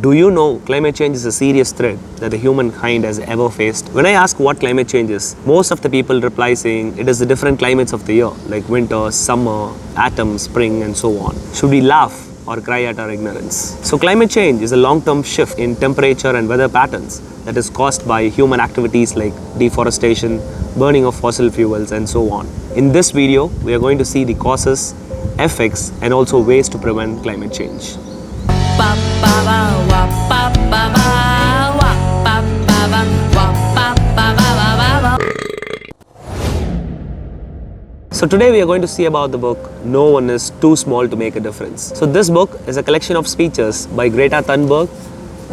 Do you know climate change is a serious threat that the humankind has ever faced? When I ask what climate change is, most of the people reply saying it is the different climates of the year, like winter, summer, autumn, spring, and so on. Should we laugh or cry at our ignorance? So climate change is a long-term shift in temperature and weather patterns that is caused by human activities like deforestation, burning of fossil fuels, and so on. In this video, we are going to see the causes, effects, and also ways to prevent climate change. So today we are going to see about the book No One Is Too Small to Make a Difference. So this book is a collection of speeches by Greta Thunberg.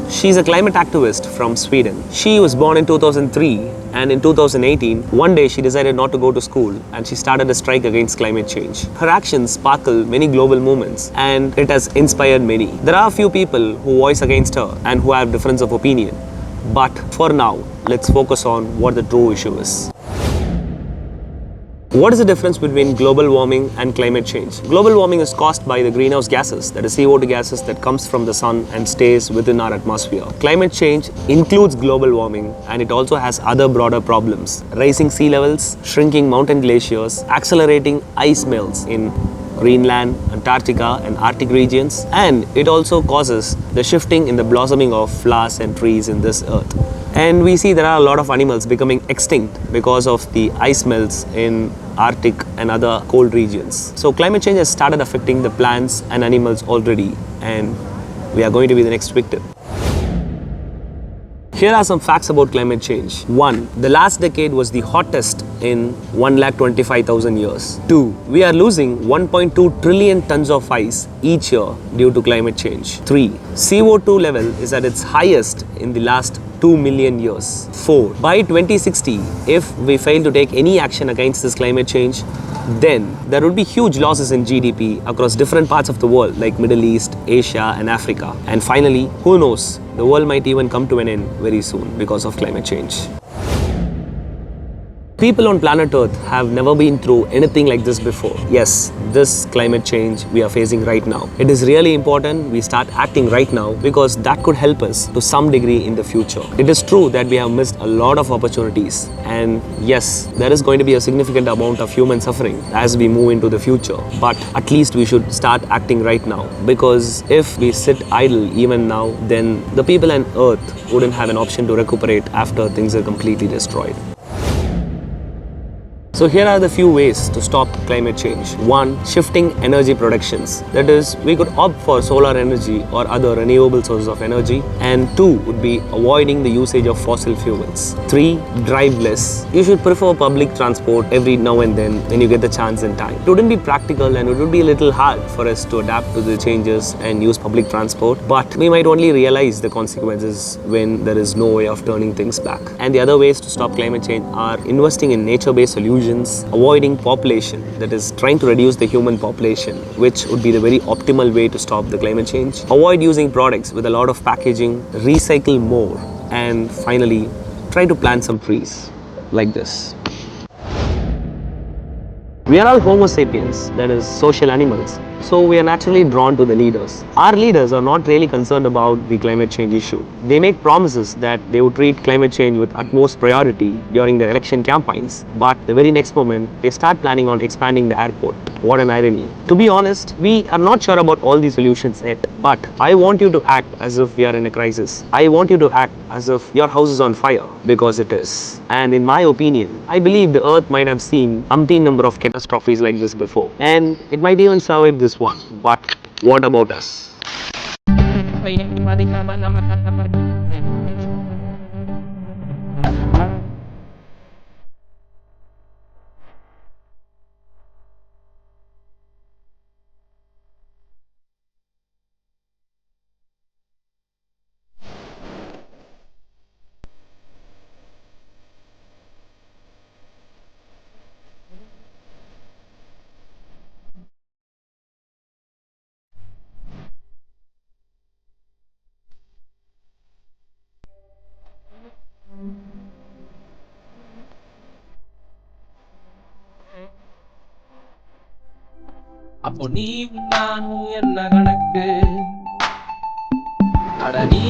She's a climate activist from Sweden. She was born in 2003 and in 2018, one day she decided not to go to school and she started a strike against climate change. Her actions sparkle many global movements and it has inspired many. There are a few people who voice against her and who have difference of opinion. But for now, let's focus on what the true issue is. What is the difference between global warming and climate change? Global warming is caused by the greenhouse gases, that is CO2 gases that comes from the sun and stays within our atmosphere. Climate change includes global warming and it also has other broader problems. Rising sea levels, shrinking mountain glaciers, accelerating ice melts in Greenland, Antarctica and Arctic regions, and it also causes the shifting in the blossoming of flowers and trees in this earth. And we see there are a lot of animals becoming extinct because of the ice melts in Arctic and other cold regions. So climate change has started affecting the plants and animals already, and we are going to be the next victim. Here are some facts about climate change. 1. The last decade was the hottest in 1,25,000 years. 2. We are losing 1.2 trillion tons of ice each year due to climate change. 3. CO2 level is at its highest in the last 2 million years. 4. By 2060, if we fail to take any action against this climate change, then there would be huge losses in GDP across different parts of the world like Middle East, Asia and Africa. And finally, who knows, the world might even come to an end very soon because of climate change. People on planet Earth have never been through anything like this before. Yes, this climate change we are facing right now. It is really important we start acting right now because that could help us to some degree in the future. It is true that we have missed a lot of opportunities and yes, there is going to be a significant amount of human suffering as we move into the future. But at least we should start acting right now because if we sit idle even now, then the people on Earth wouldn't have an option to recuperate after things are completely destroyed. So here are the few ways to stop climate change. 1. Shifting energy productions. That is, we could opt for solar energy or other renewable sources of energy. And 2 would be avoiding the usage of fossil fuels. 3. Drive less. You should prefer public transport every now and then when you get the chance and time. It wouldn't be practical and it would be a little hard for us to adapt to the changes and use public transport. But we might only realize the consequences when there is no way of turning things back. And the other ways to stop climate change are investing in nature-based solutions, avoiding population, that is trying to reduce the human population, which would be the very optimal way to stop the climate change. Avoid using products with a lot of packaging, recycle more, and finally, try to plant some trees like this. We are all Homo sapiens, that is social animals. So we are naturally drawn to the leaders. Our leaders are not really concerned about the climate change issue. They make promises that they would treat climate change with utmost priority during their election campaigns, but the very next moment they start planning on expanding the airport. What an irony. To be honest, we are not sure about all these solutions yet, but I want you to act as if we are in a crisis. I want you to act as if your house is on fire, because it is. And in my opinion, I believe the earth might have seen umpteen number of catastrophes like this before, and it might even survive this one. But what about us? அப்போ நீ நானும் என்ன கணக்கு அட நீ